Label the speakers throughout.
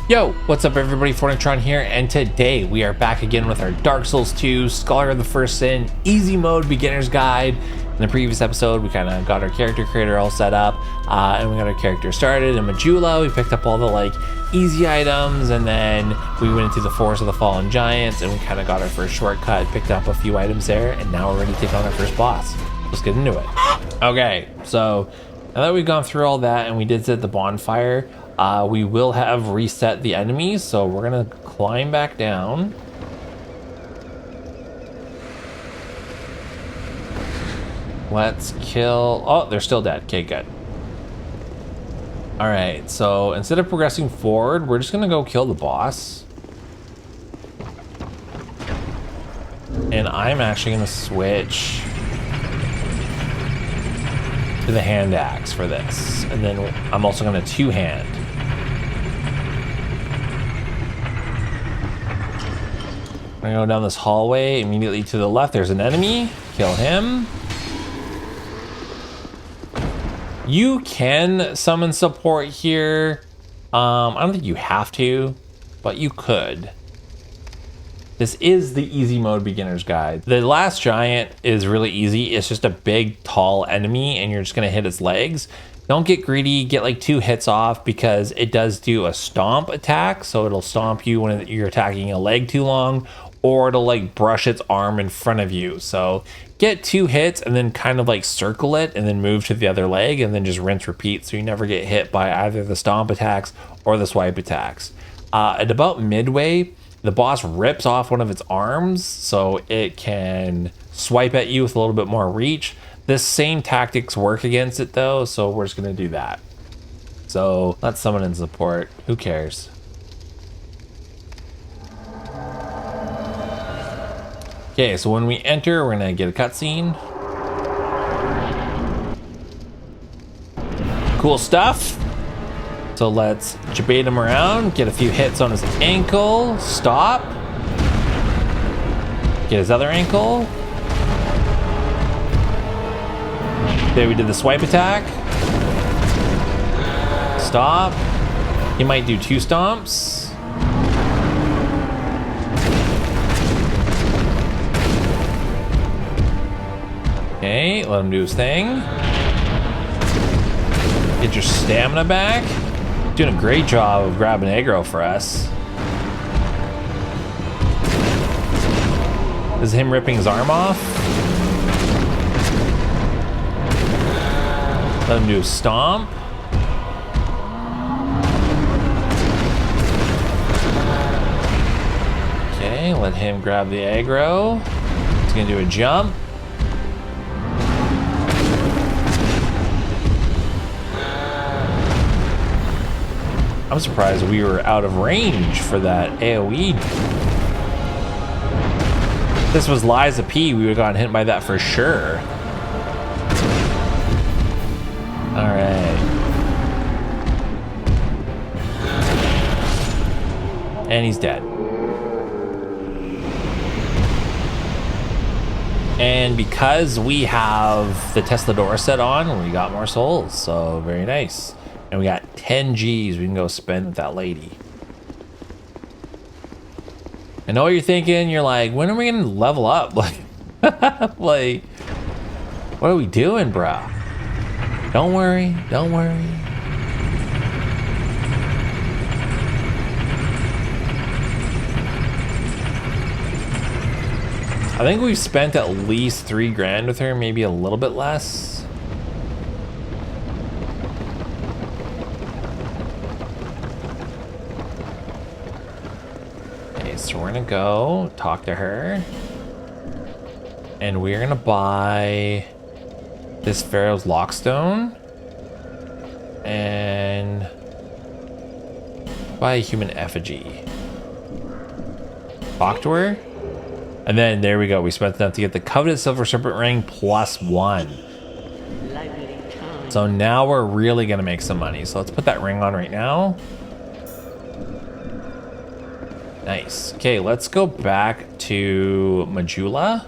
Speaker 1: Yo, what's up everybody, Fortnitron here, and today we are back again with our Dark Souls 2 Scholar of the First Sin Easy Mode Beginner's Guide. In the previous episode, we kind of got our character creator all set up, and we got our character started in Majula. We picked up all the easy items, and then we went into the Forest of the Fallen Giants, and we kind of got our first shortcut, picked up a few items there, and now we're ready to take on our first boss. Let's get into it. Okay, so now that we've gone through all that and we did set the bonfire, we will have reset the enemies, so we're gonna climb back down. Let's kill... Oh, they're still dead. Okay, good. Alright, so instead of progressing forward, we're just gonna go kill the boss. And I'm actually gonna switch to the hand axe for this. And then I'm also gonna two-hand. I'm gonna go down this hallway. Immediately to the left, there's an enemy. Kill him. You can summon support here. I don't think you have to, but you could. This is the easy mode beginner's guide. The last giant is really easy. It's just a big, tall enemy, and you're just gonna hit its legs. Don't get greedy, get like 2 hits off, because it does do a stomp attack. So it'll stomp you when you're attacking a leg too long, or it'll like brush its arm in front of you. So get 2 hits and then kind of like circle it and then move to the other leg and then just rinse repeat, so you never get hit by either the stomp attacks or the swipe attacks. At about midway, the boss rips off one of its arms so it can swipe at you with a little bit more reach. This same tactics work against it though, so we're just gonna do that. So let's summon in support. Who cares? Okay, so when we enter, we're gonna get a cutscene. Cool stuff. So let's jabate him around, get a few hits on his ankle, stop. Get his other ankle. There, we did the swipe attack. Stop. He might do 2 stomps. Okay, let him do his thing. Get your stamina back. Doing a great job of grabbing aggro for us. This is him ripping his arm off. Let him do a stomp. Okay, let him grab the aggro. He's gonna do a jump. I'm surprised we were out of range for that AoE. If this was Liza P, we would have gotten hit by that for sure. Alright. And he's dead. And because we have the Tesla door set on, we got more souls, so very nice. And we got 10 G's we can go spend with that lady. I know what you're thinking. You're like, when are we gonna level up? Like, like, what are we doing, bro? Don't worry, don't worry. I think we've spent at least 3 grand with her, maybe a little bit less. So we're gonna go talk to her, and we're gonna buy this Pharaoh's Lockstone and buy a human effigy. Talk to her, and then there we go. We spent enough to get the coveted silver serpent ring +1. So now we're really gonna make some money. So let's put that ring on right now. Nice. Okay, let's go back to Majula.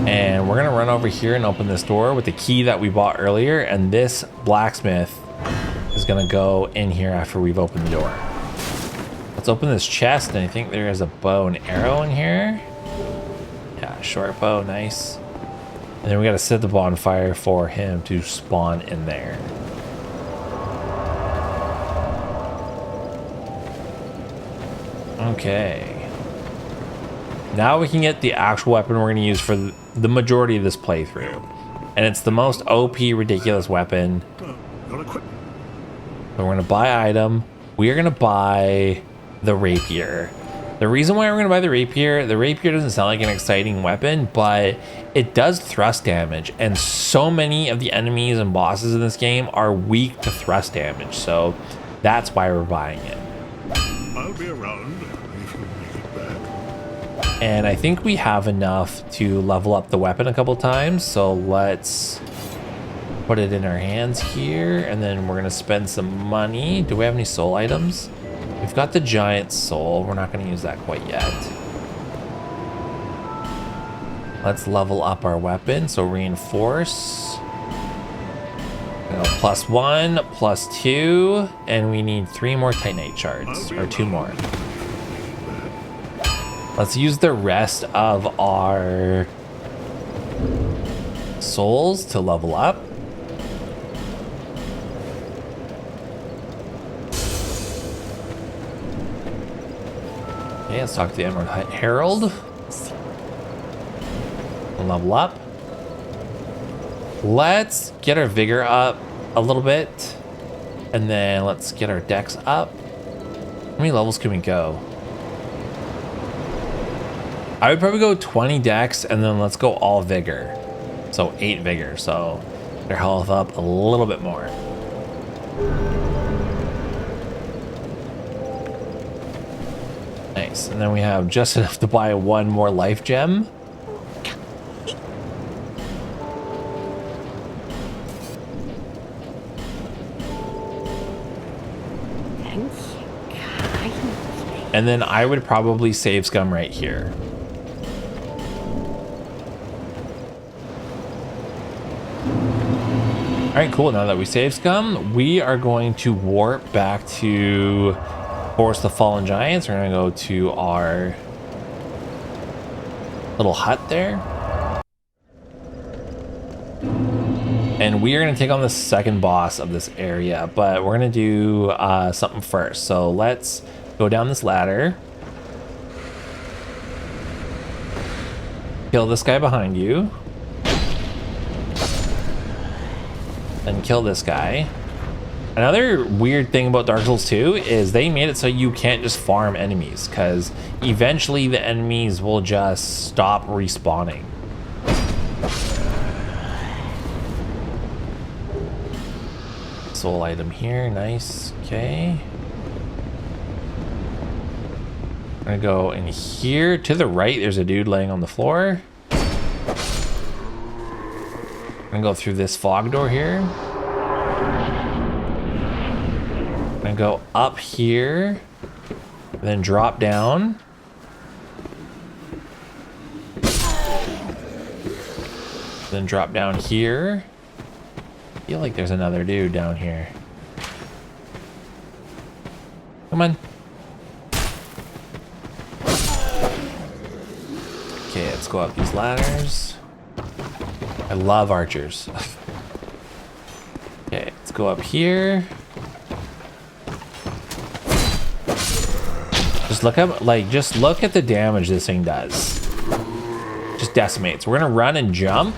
Speaker 1: And we're gonna run over here and open this door with the key that we bought earlier, and this blacksmith is gonna go in here after we've opened the door. Let's open this chest, and I think there is a bow and arrow in here. Yeah, short bow, nice. And then we gotta set the bonfire for him to spawn in there. Okay. Now we can get the actual weapon we're gonna use for the majority of this playthrough. And it's the most OP ridiculous weapon. So we're gonna buy item. We are gonna buy the rapier. The reason why we're gonna buy the rapier doesn't sound like an exciting weapon, but it does thrust damage. And so many of the enemies and bosses in this game are weak to thrust damage. So that's why we're buying it.
Speaker 2: I'll be around if you make it back.
Speaker 1: And I think we have enough to level up the weapon a couple times. So let's put it in our hands here. And then we're gonna spend some money. Do we have any soul items? We've got the giant soul. We're not gonna use that quite yet. Let's level up our weapon. So reinforce. +1, +2, and we need 3 more titanite shards, or 2 more. Let's use the rest of our souls to level up. Okay, let's talk to the Emerald Herald. We'll level up. Let's get our vigor up a little bit, and then let's get our dex up. How many levels can we go? I would probably go 20 dex, and then let's go all vigor. So 8 vigor, so their health up a little bit more. Nice, and then we have just enough to buy 1 more life gem. And then I would probably save scum right here. All right, cool. Now that we save scum, we are going to warp back to Forest of Fallen Giants. We're gonna go to our little hut there. And we are gonna take on the second boss of this area, but we're gonna do something first. So let's go down this ladder. Kill this guy behind you. And kill this guy. Another weird thing about Dark Souls 2 is they made it so you can't just farm enemies, because eventually the enemies will just stop respawning. Soul item here, nice, okay. I'm gonna go in here. To the right, there's a dude laying on the floor. I'm gonna go through this fog door here. I'm gonna go up here, then drop down. Then drop down here. I feel like there's another dude down here. Come on. Okay, let's go up these ladders. I love archers. Okay, let's go up here. Just look up, just look at the damage this thing does. Just decimates. We're gonna run and jump.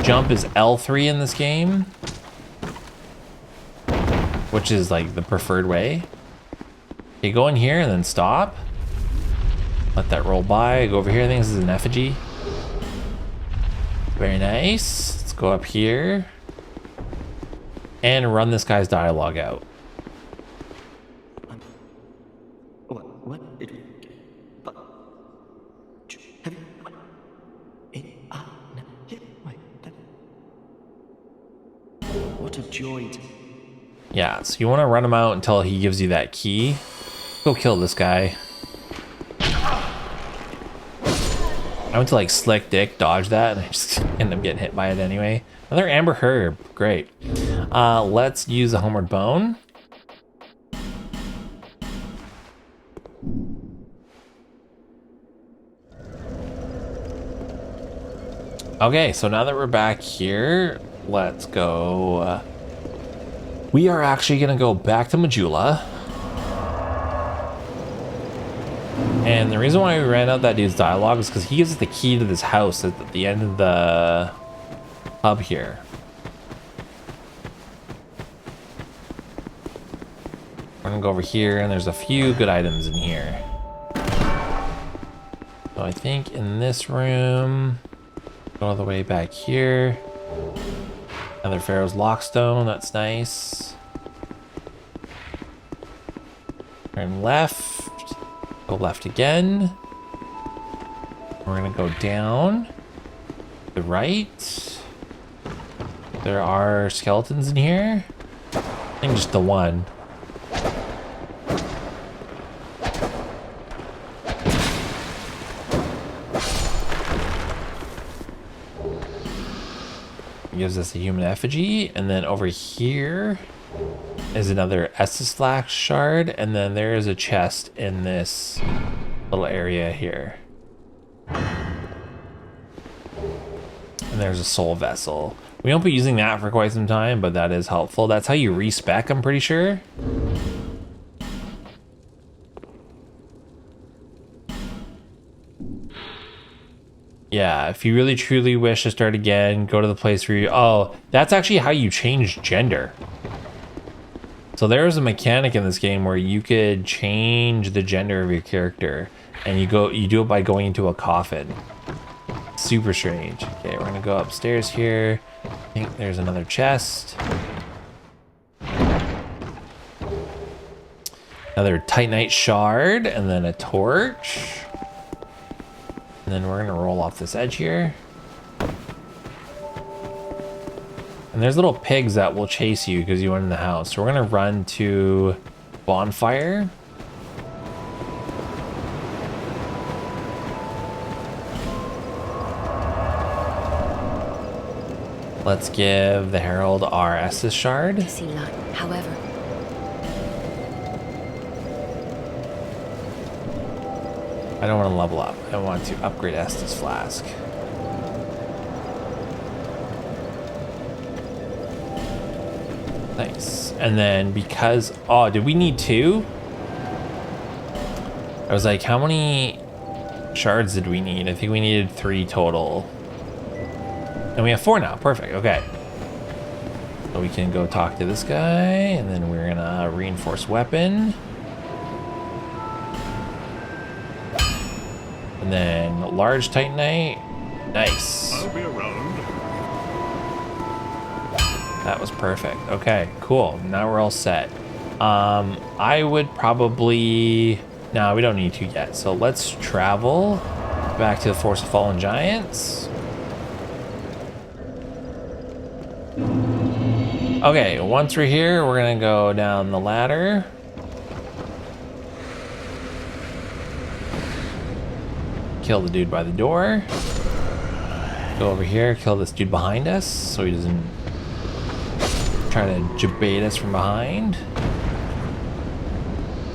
Speaker 1: Jump is L3 in this game, which is like the preferred way. Okay, go in here and then stop. Let that roll by. Go over here. I think this is an effigy. Very nice. Let's go up here and run this guy's dialogue out.
Speaker 3: What a joy.
Speaker 1: Yeah, so you want to run him out until he gives you that key. Go kill this guy. I went to like slick dick, dodge that, and I just ended up getting hit by it anyway. Another amber herb, great. Let's use a homeward bone. Okay, so now that we're back here, let's go. We are actually gonna go back to Majula. And the reason why we ran out that dude's dialogue is because he gives us the key to this house at the end of the hub here. We're gonna go over here, and there's a few good items in here. So I think in this room, go all the way back here. Another Pharaoh's Lockstone, that's nice. Turn left, go left again. We're gonna go down, to the right. There are skeletons in here. I think just the one. Gives us a human effigy, and then over here is another Estus Flax shard, and then there is a chest in this little area here. And there's a soul vessel. We won't be using that for quite some time, but that is helpful. That's how you respec, I'm pretty sure. Yeah, if you really truly wish to start again, go to the place where you... Oh, that's actually how you change gender. So there's a mechanic in this game where you could change the gender of your character, and you do it by going into a coffin. Super strange. Okay, we're gonna go upstairs here. I think there's another chest. Another Titanite shard, and then a torch. And then we're gonna roll off this edge here. And there's little pigs that will chase you because you went in the house. So we're gonna run to bonfire. Let's give the Herald our Estus shard.
Speaker 4: To see luck, however.
Speaker 1: I don't want to level up. I want to upgrade Estus Flask. Nice. And then because... Oh, did we need 2? I was like, how many shards did we need? I think we needed 3 total. And we have 4 now. Perfect. Okay. So we can go talk to this guy, and then we're gonna reinforce weapon. And then large Titanite. Nice.
Speaker 2: I'll be around.
Speaker 1: That was perfect. Okay, cool. Now we're all set. I would probably... No, we don't need to yet. So let's travel back to the Force of Fallen Giants. Okay, once we're here, we're gonna go down the ladder. Kill the dude by the door. Go over here, kill this dude behind us so he doesn't try to jabait us from behind.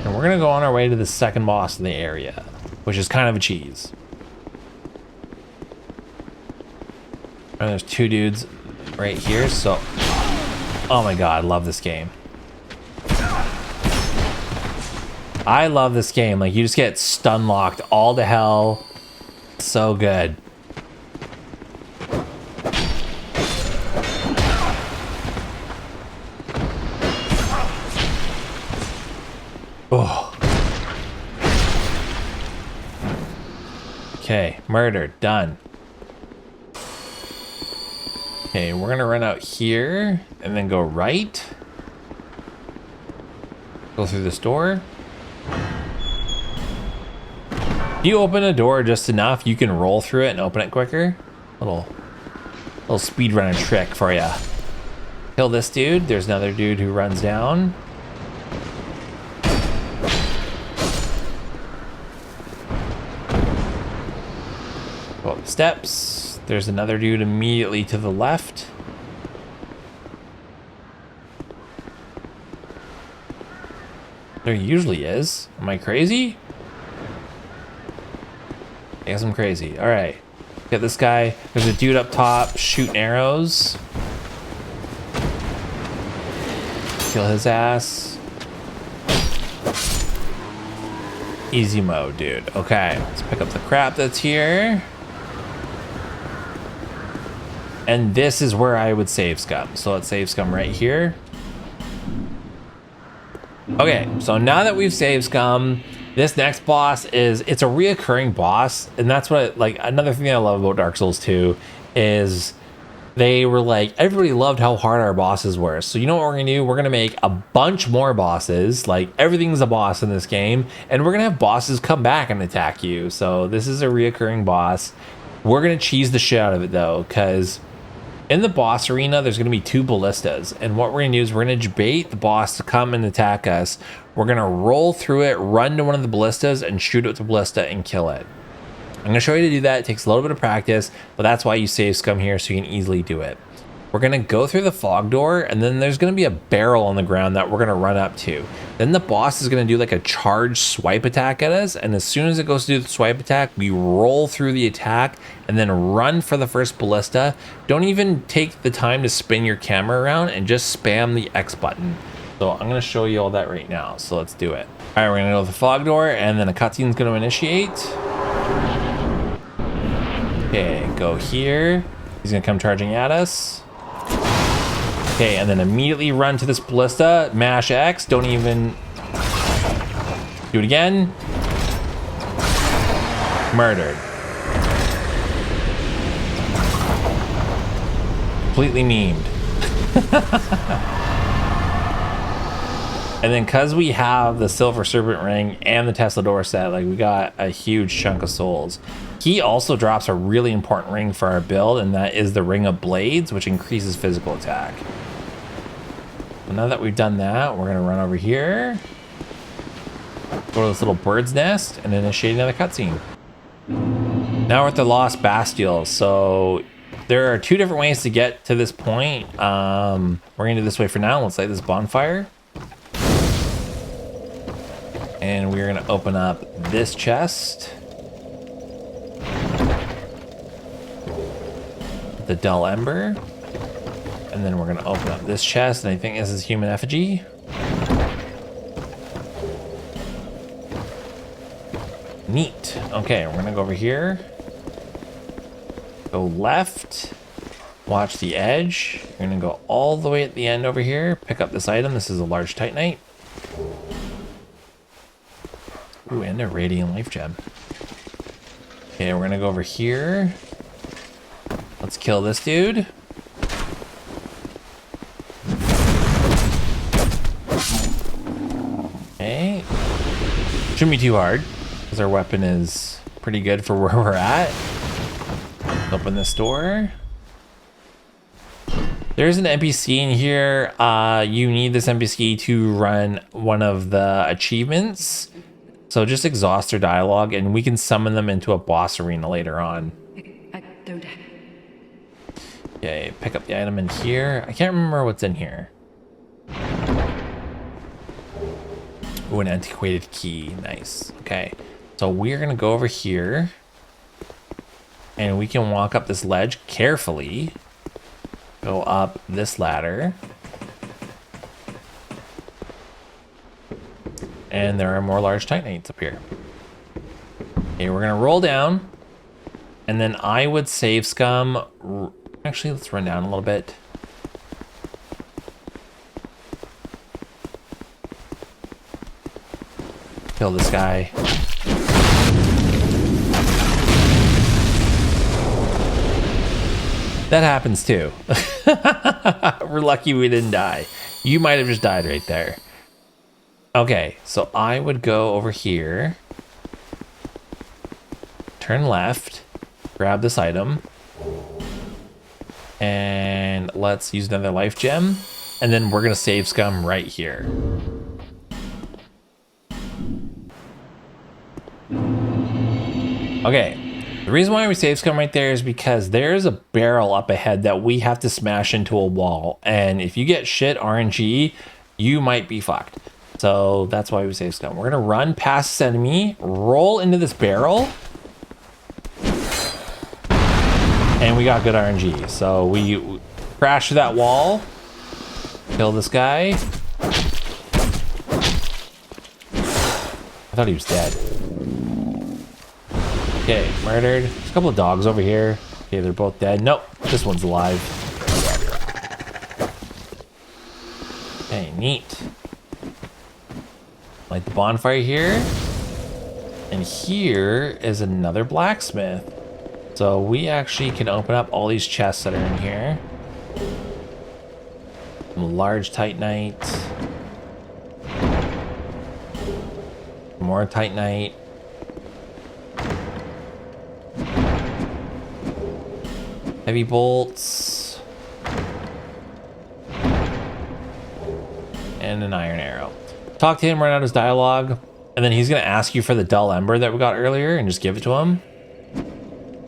Speaker 1: And we're gonna go on our way to the second boss in the area, which is kind of a cheese. And there's 2 dudes right here, so... Oh my god, I love this game. I love this game. Like, you just get stun locked all to hell. So good. Oh. Okay, murder, done. Okay, we're gonna run out here and then go right. Go through this door. If you open a door just enough, you can roll through it and open it quicker. Little speedrunner trick for ya. Kill this dude. There's another dude who runs down. Go up the steps. There's another dude immediately to the left. There usually is. Am I crazy? I guess I'm crazy. All right. Get this guy. There's a dude up top shooting arrows. Kill his ass. Easy mode, dude. Okay. Let's pick up the crap that's here. And this is where I would save scum. So let's save scum right here. Okay, so now that we've saved scum, this next boss it's a reoccurring boss, and that's what, like, another thing I love about Dark Souls 2 is they were like, everybody loved how hard our bosses were. So you know what we're gonna do? We're gonna make a bunch more bosses, like everything's a boss in this game, and we're gonna have bosses come back and attack you. So this is a reoccurring boss. We're gonna cheese the shit out of it though, because in the boss arena, there's going to be 2 ballistas, and what we're going to do is we're going to bait the boss to come and attack us. We're going to roll through it, run to one of the ballistas, and shoot it with the ballista and kill it. I'm going to show you to do that. It takes a little bit of practice, but that's why you save scum here, so you can easily do it. We're going to go through the fog door, and then there's going to be a barrel on the ground that we're going to run up to. Then the boss is going to do like a charged swipe attack at us, and as soon as it goes to do the swipe attack, we roll through the attack and then run for the first ballista. Don't even take the time to spin your camera around, and just spam the X button. So I'm going to show you all that right now, so let's do it. All right, we're going to go to the fog door, and then a cutscene is going to initiate. Okay, go here. He's going to come charging at us. Okay, and then immediately run to this ballista, mash X, don't even do it again. Murdered. Completely memed. And then because we have the Silver Serpent Ring and the Tesla Door set, like, we got a huge chunk of souls. He also drops a really important ring for our build, and that is the Ring of Blades, which increases physical attack. So now that we've done that, we're gonna run over here, go to this little bird's nest, and initiate another cutscene. Now we're at the Lost Bastille. So there are 2 different ways to get to this point. We're gonna do this way for now. Let's light this bonfire. And we're gonna open up this chest. The dull ember. And then we're gonna open up this chest, and I think this is human effigy. Neat. Okay, we're gonna go over here. Go left. Watch the edge. You're gonna go all the way at the end over here. Pick up this item. This is a large titanite. Ooh, and a radiant life gem. Okay, we're gonna go over here. Let's kill this dude. Okay. Shouldn't be too hard, because our weapon is pretty good for where we're at. Open this door. There's an NPC in here. You need this NPC to run one of the achievements. So just exhaust their dialogue, and we can summon them into a boss arena later on.
Speaker 3: I don't...
Speaker 1: Okay, pick up the item in here. I can't remember what's in here. Ooh, an antiquated key. Nice. Okay, so we're gonna go over here, and we can walk up this ledge carefully. Go up this ladder. And there are more large titanites up here. Okay, we're gonna roll down, and then I would save scum. Actually, let's run down a little bit. Kill this guy. That happens too. We're lucky we didn't die. You might have just died right there. Okay, so I would go over here, turn left, grab this item, and let's use another life gem, and then we're gonna save scum right here. Okay, The reason why we save scum right there is because there's a barrel up ahead that we have to smash into a wall. And if you get shit RNG, you might be fucked. So that's why we save scum. We're gonna run past this enemy, roll into this barrel. And we got good RNG. So we crash through that wall, kill this guy. I thought he was dead. Okay, murdered. There's a couple of dogs over here. Okay, they're both dead. Nope, this one's alive. Okay, neat. Light the bonfire here. And here is another blacksmith. So we actually can open up all these chests that are in here. Some large titanite. More titanite. Heavy bolts. And an iron arrow. Talk to him, run out his dialogue, and then he's gonna ask you for the dull ember that we got earlier and just give it to him.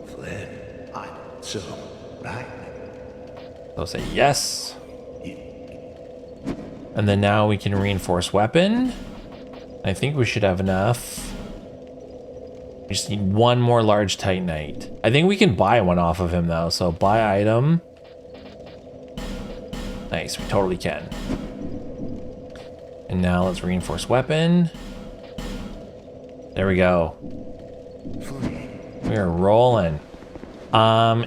Speaker 2: Flynn, I'm so right.
Speaker 1: So say yes. And then now we can reinforce weapon. I think we should have enough. We just need one more large titanite. I think we can buy one off of him though, so buy item. Nice, we totally can. And now let's reinforce weapon. There we go. We are rolling.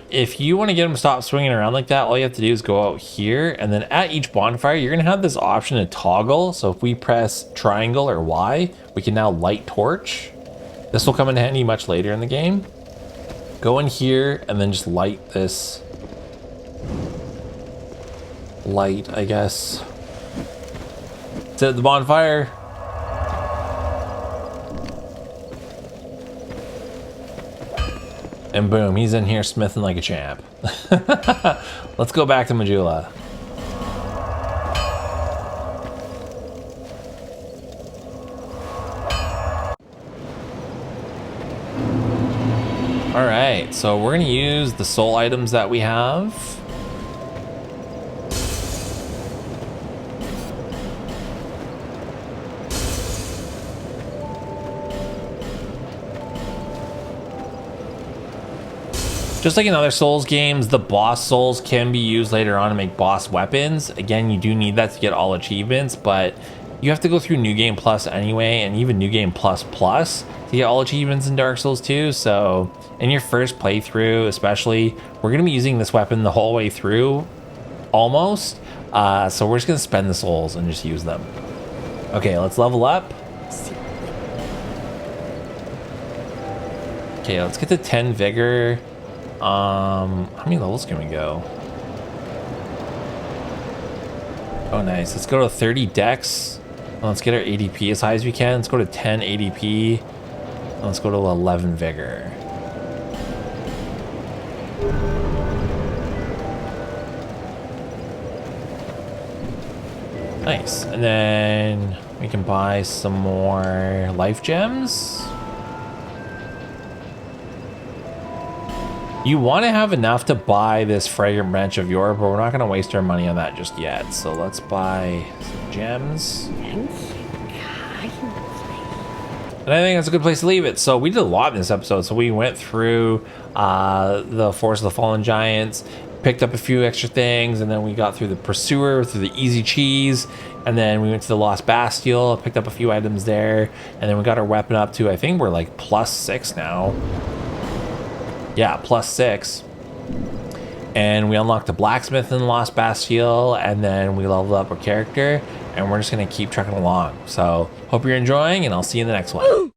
Speaker 1: If you want to get him to stop swinging around like that, all you have to do is go out here, and then at each bonfire, you're gonna have this option to toggle. So if we press triangle or Y, we can now light torch. This will come in handy much later in the game. Go in here and then just light this light, I guess. Set the bonfire. And boom, he's in here smithing like a champ. Let's go back to Majula. All right, so we're gonna use the soul items that we have. Just like in other Souls games, the boss souls can be used later on to make boss weapons. Again, you do need that to get all achievements, but you have to go through New Game Plus anyway, and even New Game Plus Plus to get all achievements in Dark Souls 2. So in your first playthrough, especially, we're gonna be using this weapon the whole way through, almost. So we're just gonna spend the souls and just use them. Okay, let's level up. Okay, let's get to 10 vigor. How many levels can we go? Oh, nice. Let's go to 30 dex. Let's get our ADP as high as we can. Let's go to 10 ADP. Let's go to 11 vigor. Nice. And then we can buy some more life gems. You want to have enough to buy this fragrant branch of yore, but we're not going to waste our money on that just yet. So let's buy some gems. And I think that's a good place to leave it. So we did a lot in this episode. So we went through the Forest of the Fallen Giants, picked up a few extra things, and then we got through the Pursuer, through the Easy Cheese, and then we went to the Lost Bastille, picked up a few items there, and then we got our weapon up to, I think we're like +6 now. Yeah, +6. And we unlocked a blacksmith in the Lost Bastille, and then we leveled up our character, and we're just gonna keep trucking along. So hope you're enjoying, and I'll see you in the next one.